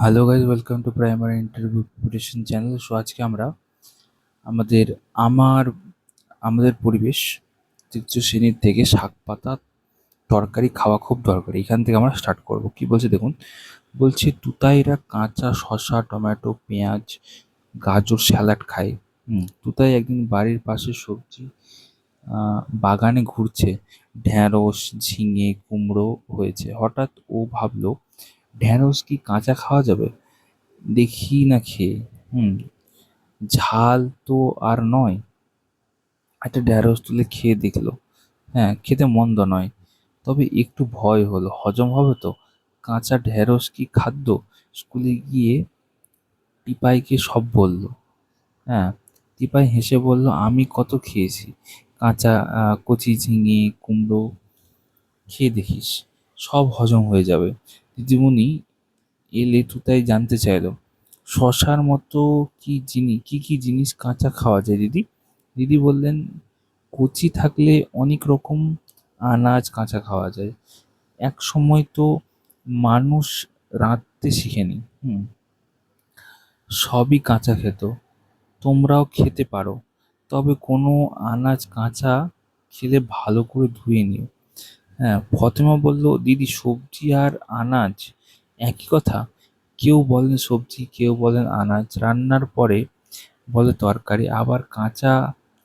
Hello guys, welcome to primary interview preparation channel. So আজকে আমরা আমাদের আমার আমাদের পরিবেশ তৃতীয় শ্রেণীর থেকে শাক পাতা তরকারি খাওয়া খুব দরকারি, এখান থেকে আমরা স্টার্ট করব। কি বলছে দেখুন, বলছে তুতাইরা কাঁচা শসা, টমেটো, পেঁয়াজ, গাজর স্যালাড খায়। তুতাই একদিন বাড়ির পাশে সবজি বাগানে ঘুরছে। ঢ্যাঁড়স, ঝিঙে, কুমড়ো হয়েছে। হঠাৎ ও ভাবলো, ঢ্যাঁড়স কি কাঁচা খাওয়া যাবে? দেখি না খেয়ে। হুম ঝাল তো আর নয়। একটা ঢ্যাঁড়স তুলে খেয়ে দেখলো। হ্যাঁ, খেতে মন্দ নয়, তবে একটু ভয় হলো, হজম হবে তো? কাঁচা ঢ্যাঁড়স কি খাদ্য? স্কুলে গিয়ে টিপাইকে সব বলল। হ্যাঁ, টিপাই হেসে বলল, আমি কত খেয়েছি কাঁচা কচি ঝিঙে, কুমড়ো, খেয়ে দেখিস, সব হজম হয়ে যাবে। দিদিমণি এলে তুতাই জানতে চাইলো, শশার মতো কি জিনিস কাঁচা খাওয়া যায় দিদি? দিদি বললেন, কচি থাকলে অনেক রকম আনাজ কাঁচা খাওয়া যায়। এক সময় তো মানুষ রাঁধতে শিখেনি। সবই কাঁচা খেত, তোমরাও খেতে পারো, তবে কোনো আনাজ কাঁচা খেলে ভালো করে ধুয়ে নিও। হ্যাঁ, ফতেমা বলল, দিদি সবজি আর আনাজ একই কথা? কেউ বলেন সবজি, কেউ বলেন আনাজ, রান্নার পরে বলে তরকারি, আবার কাঁচা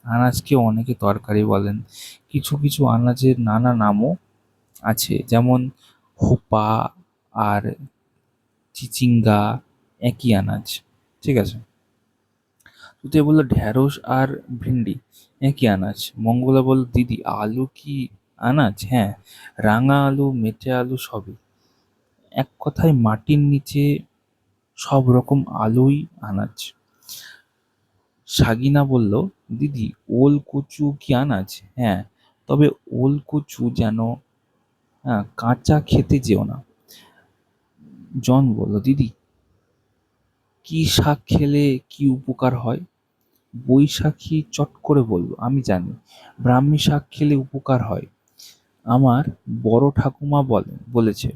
আনাজকে অনেকে তরকারি বলেন। কিছু কিছু আনাজের নানা নামও আছে, যেমন হোপা আর চিচিঙ্গা, একই আনাজ। ঠিক আছে। তুতে বললো, ঢ্যাঁড়স আর ভিন্ডি একই আনাজ। মঙ্গলা বলল, দিদি আলু কি আনাজ? হ্যাঁ, রাঙা আলু, মেটে আলু সবই। এক কথায় মাটির নিচে সব রকম আলুই আনাজ। সাগিনা বলল, দিদি ওল কচু কি আনাজ? হ্যাঁ, তবে ওল কচু যেন কাঁচা খেতে যেও না। জন বলল, দিদি কি শাক খেলে কি উপকার হয়? বৈশাখী চট করে বলল, আমি জানি, ব্রাহ্মী শাক খেলে উপকার হয়, আমার বড় ঠাকুমা বলেছে।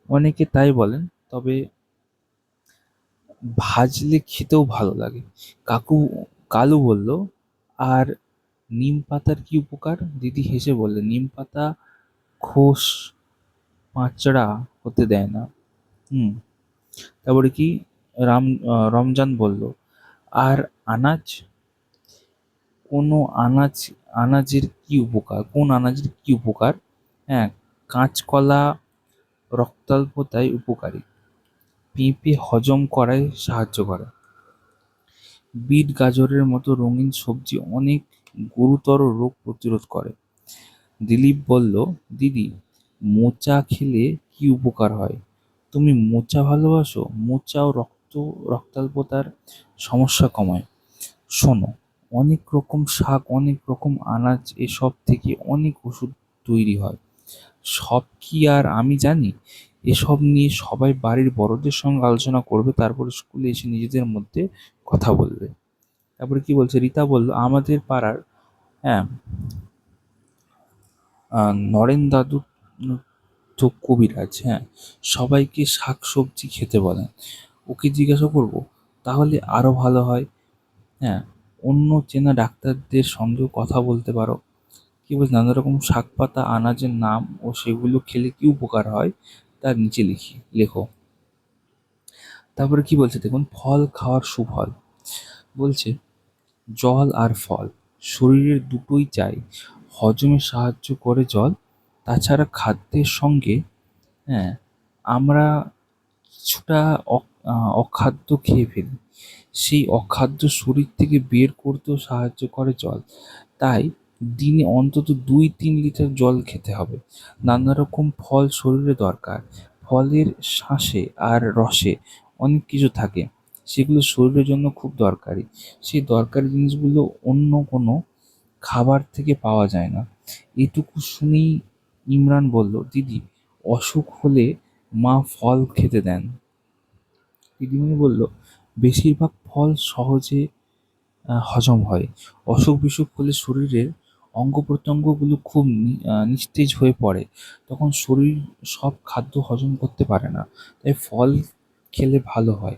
অনেকে তাই বলেন, তবে ভাজলে খেতেও ভালো লাগে। কাকু কালু বলল, আর নিম পাতার কি উপকার? দিদি হেসে বললেন, নিম পাতা খোস পাঁচড়া হতে দেয় না। হুম তারপরে কি, রমজান বলল, আর আনাজ? কোনো আনাজ আনাজের কি উপকার? কোন আনাজের কি উপকার? হ্যাঁ, কাঁচকলা রক্তাল্পতায় উপকারী, পেঁপে হজম করায় সাহায্য করে, বিট গাজরের মতো রঙিন সবজি অনেক গুরুতর রোগ প্রতিরোধ করে। দিলীপ বলল, দিদি মোচা খেলে কি উপকার হয়? তুমি মোচা ভালোবাসো? মোচাও রক্তাল্পতার সমস্যা কমায়। শোনো, অনেক রকম শাক, অনেক রকম আনাজ, এসব থেকে অনেক ওষুধ তৈরি হয়। সব কি আর আমি জানি? এসব নিয়ে সবাই বাড়ির বড়দের সঙ্গে আলোচনা করবে, তারপর স্কুলে এসে নিজেদের মধ্যে কথা বলবে। তারপরে কি বলছে, রীতা বলল, আমাদের পাড়ার, হ্যাঁ, নরেন দাদু তো কবিরাজ। হ্যাঁ, সবাইকে শাক সবজি খেতে বলেন। ওকে জিজ্ঞাসা করব, তাহলে আরো ভালো হয়। হ্যাঁ, অন্য চেনা ডাক্তারদের সঙ্গেও কথা বলতে পারো। কি বলছে, নানা রকম শাক পাতা আনাজের নাম ও সেগুলো খেলে কি উপকার হয় তার নিচে লেখো। তারপরে কি বলছে দেখুন, ফল খাওয়ার সুফল। বলছে, জল আর ফল শরীরের দুটোই চাই, হজমে সাহায্য করে জল। তাছাড়া খাদ্যের সঙ্গে, হ্যাঁ, আমরা কিছুটা অখাদ্য খেয়ে ফেলি, সেই অখাদ্য শরীর থেকে বের করতেও সাহায্য করে জল। তাই দিনে অন্তত 2-3 লিটার জল খেতে হবে। নানা রকম ফল শরীরে দরকার। ফলের শাঁসে আর রসে অনেক কিছু থাকে, সেগুলো শরীরের জন্য খুব দরকারি। সেই দরকারি জিনিসগুলো অন্য কোনো খাবার থেকে পাওয়া যায় না। এটুকু শুনেই ইমরান বলল, দিদি অসুখ হলে মা ফল খেতে দেন। দিদিমণি বলল, বেশিরভাগ ফল সহজে হজম হয়। অসুখ বিসুখ হলে শরীরের অঙ্গ প্রত্যঙ্গগুলো খুব নিস্তেজ হয়ে পড়ে, তখন শরীর সব খাদ্য হজম করতে পারে না। তাই ফল খেলে ভালো হয়।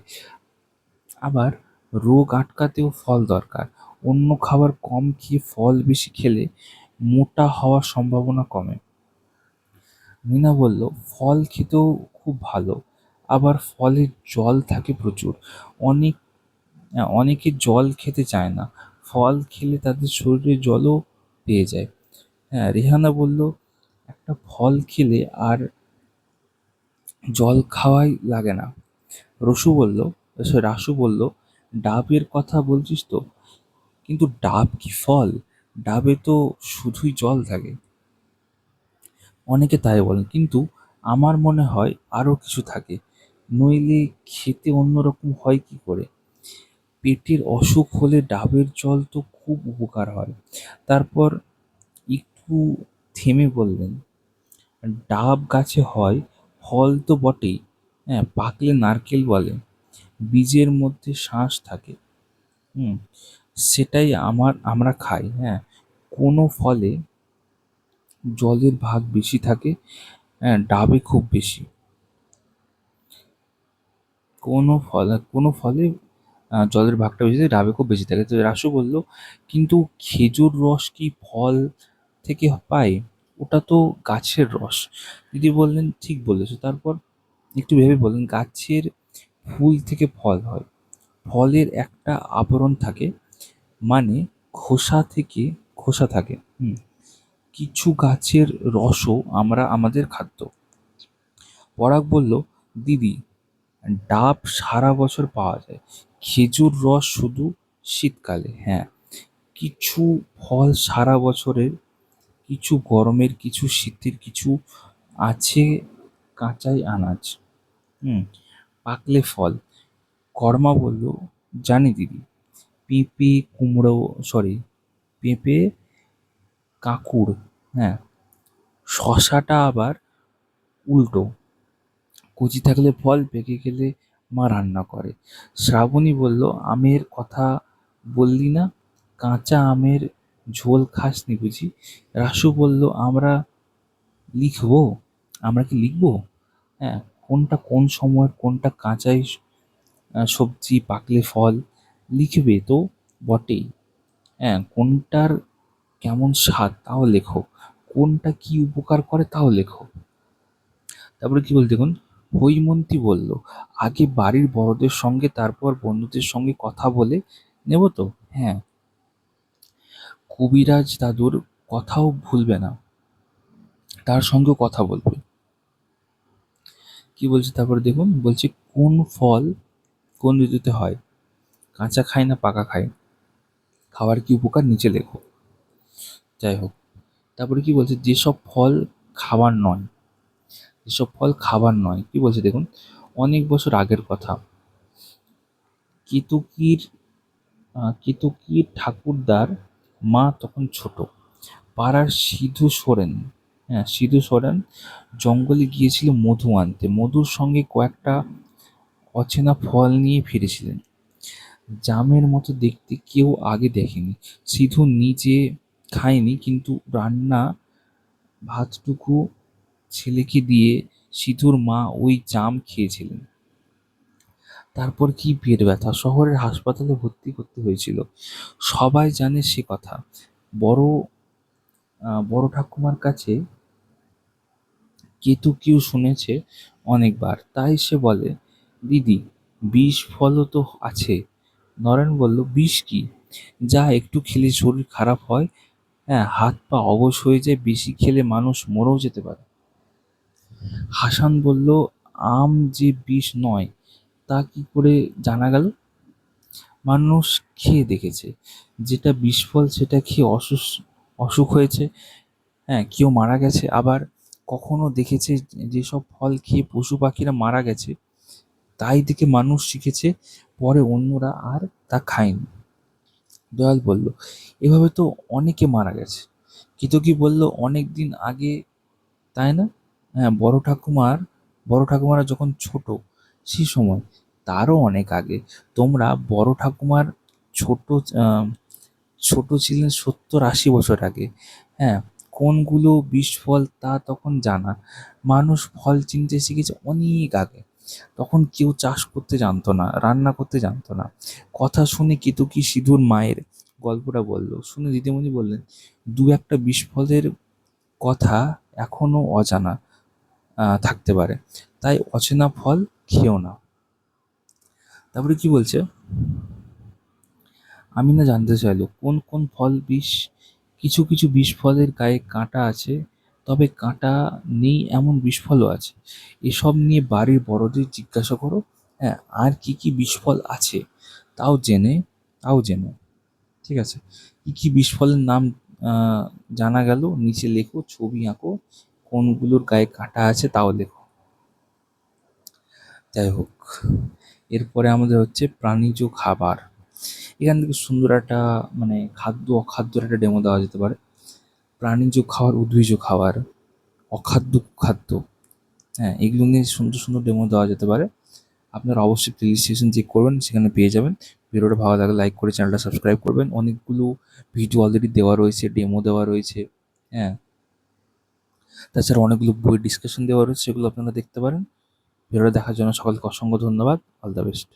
আবার রোগ আটকাতেও ফল দরকার। অন্য খাবার কম খেয়ে ফল বেশি খেলে মোটা হওয়ার সম্ভাবনা কমে। মিনা বলল, ফল খেতেও খুব ভালো। আবার ফলে জল থাকে প্রচুর। অনেক অনেকে জল খেতে চায় না। ফল খেলে তাদের শরীরে জলও পেয়ে যায়। হ্যাঁ, রেহানা বলল, একটা ফল খেলে আর জল খাওয়াই লাগে না। রাসু বলল, ডাবের কথা বলছিস তো? কিন্তু ডাব কি ফল? ডাবে তো শুধুই জল থাকে। অনেকে তাই বলেন, কিন্তু আমার মনে হয় আরো কিছু থাকে। নইলে খেতে অন্যরকম হয় কি করে? পেটের অসুখ হলে ডাবের জল তো খুব উপকার হয়। তারপর একটু থেমে বললেন, ডাব গাছে হয়, ফল তো বটেই। হ্যাঁ, পাকলে নারকেল বলে। বীজের মধ্যে শাঁস থাকে। হুম, সেটাই আমরা খাই। হ্যাঁ, কোনো ফলে জলের ভাগ বেশি থাকে, হ্যাঁ, ডাবে খুব বেশি। কোনো ফলে জলের ভাগটা বেশি থাকে, ডাবে খুব বেশি থাকে। তো রাসু বলল, কিন্তু খেজুর রস কি ফল থেকে পাই? ওটা তো গাছের রস। দিদি বললেন, ঠিক বলেছো। তারপর একটু ভেবে বললেন, গাছের ফুল থেকে ফল হয়। ফলের একটা আবরণ থাকে, মানে খোসা থাকে। কিছু গাছের রসও আমাদের খাদ্য। পরাগ বলল, দিদি, ডাব সারা বছর পাওয়া যায়, খেজুর রস শুধু শীতকালে। হ্যাঁ, কিছু ফল সারা বছরের, কিছু গরমের, কিছু শীতের, কিছু আছে কাঁচাই আনাজ। হুম, পাকলে ফল। কর্মা বলল, জানি দিদি। পেঁপে, কুমড়ো, সরি, পেঁপে, কাঁকুড়, হ্যাঁ, শশাটা আবার উল্টো। কচি থাকলে ফল, পেকে গেলে মা রান্না করে। শ্রাবণী বলল, আমের কথা বললি না? কাঁচা আমের ঝোল খাসনি বুঝি? রাসু বলল, লিখবো আমরা কি লিখবো? হ্যাঁ, কোনটা কোন সময়ের, কোনটা কাঁচাই সবজি, পাকলে ফল, লিখবে তো বটেই। হ্যাঁ, কোনটার কেমন স্বাদ তাও লেখো, কোনটা কি উপকার করে তাও লেখো। তারপরে কি বল দেখুন, হৈমন্তী বলল, আগে বাড়ির বড়দের সঙ্গে, তারপর বন্ধুদের সঙ্গে কথা বলে নেব তো। হ্যাঁ, কবিরাজ দাদুর কথাও ভুলবে না, তার সঙ্গেও কথা বলবে। কি বলছে তারপরে দেখুন, বলছে কোন ফল কোন ঋতুতে হয়, কাঁচা খায় না পাকা খায়, খাওয়ার কি উপকার নিচে লেখো। যাই হোক, তারপরে কি বলছে, যেসব ফল খাবার নয়, কি বলছে দেখুন, অনেক বছর আগের কথা। কেতকীর কেতকীর ঠাকুরদার মা তখন ছোট। পাড়ার সিধু সোরেন জঙ্গলে গিয়েছিল মধু আনতে। মধুর সঙ্গে কয়েকটা অচেনা ফল নিয়ে ফিরেছিলেন। জামের মতো দেখতে, কেউ আগে দেখেনি। সিধু নিজে খায়নি, কিন্তু রান্না ভাতটুকু ছেলেকে দিয়ে সিধুর মা ওই জাম খেয়েছিলেন। তারপর কি পেট ব্যথা, শহরের হাসপাতালে ভর্তি করতে হয়েছিল। সবাই জানে সে কথা। বড় বড় ঠাকুমার কাছে কেতকীও শুনেছে অনেকবার। তাই সে বলে, দিদি, বিষ ফলও তো আছে। নরেন বলল, বিষ কি? যা একটু খেলে শরীর খারাপ হয়, হ্যাঁ, হাত পা অবশ হয়ে যায়, বেশি খেলে মানুষ মরেও যেতে পারে। হাসান বলল, আম যে বিষ নয় তা কি করে জানা গেল? মানুষ খেয়ে দেখেছে, যেটা বিষফল সেটা খেয়ে অসুখ হয়েছে, হ্যাঁ, কেউ মারা গেছে। আবার কখনো দেখেছে যেসব ফল খেয়ে পশু পাখিরা মারা গেছে, তাই দেখে মানুষ শিখেছে, পরে অন্যরা আর তা খায়নি। দয়াল বলল, এভাবে তো অনেকে মারা গেছে। কেতকী বলল, অনেক দিন আগে, তাই না? হ্যাঁ, বড় ঠাকুমারা যখন ছোট, সে সময়, তারও অনেক আগে। তোমরা বড় ঠাকুমার ছোট আহ, ছোট ছিলেন 70-80 বছর আগে। হ্যাঁ, কোনগুলো বিষ ফল তা তখন জানা। মানুষ ফল চিনতে শিখেছে অনেক আগে। তখন কেউ চাষ করতে জানতো না, রান্না করতে জানতো না। কথা শুনে কেতকী সিধুর মায়ের গল্পটা বললো, শুনে দিদিমণি বললেন, দু একটা বিস্ফলের কথা এখনো অজানা থাকতে পারে, তাই অচেনা ফল খেও না। তারপরে কি বলছে, আমি না জানতে চাইলো কোন কোন ফল বিষ। কিছু কিছু বিষ ফলের গায়ে কাঁটা আছে, তবে কাঁটা নেই এমন বিষ ফলও আছে। এসব নিয়ে বাড়ির বড়দের জিজ্ঞাসা করো। হ্যাঁ, আর কি কি বিষ ফল আছে তাও জেনে তাও জেনে ঠিক আছে। কি কি বিষ ফলের নাম জানা গেল, নিচে লেখো, ছবি আঁকো, কোনগুলোর গায়ে কাঁটা আছে তাও লেখো। যাই হোক, এরপরে আমাদের হচ্ছে প্রাণীজ খাবার। এখান থেকে সুন্দর একটা মানে খাদ্য অখাদ্যর একটা ডেমো দেওয়া যেতে পারে। প্রাণীজ খাবার, উদ্ভিজ খাবার, অখাদ্য খাদ্য, হ্যাঁ, এগুলো নিয়ে সুন্দর সুন্দর ডেমো দেওয়া যেতে পারে। আপনারা অবশ্যই প্লেলিস্ট সেকশন চেক করবেন, সেখানে পেয়ে যাবেন। ভিডিওটা ভালো লাগলে লাইক করে চ্যানেলটা সাবস্ক্রাইব করবেন। অনেকগুলো ভিডিও অলরেডি দেওয়া রয়েছে, ডেমো দেওয়া রয়েছে, হ্যাঁ। তাছাড়া অনেকগুলো বই ডিসকাশন দেওয়া রয়েছে, সেগুলো আপনারা দেখতে পারেন। ভিডিওটা দেখার জন্য সকলকে অসংখ্য ধন্যবাদ। All the best.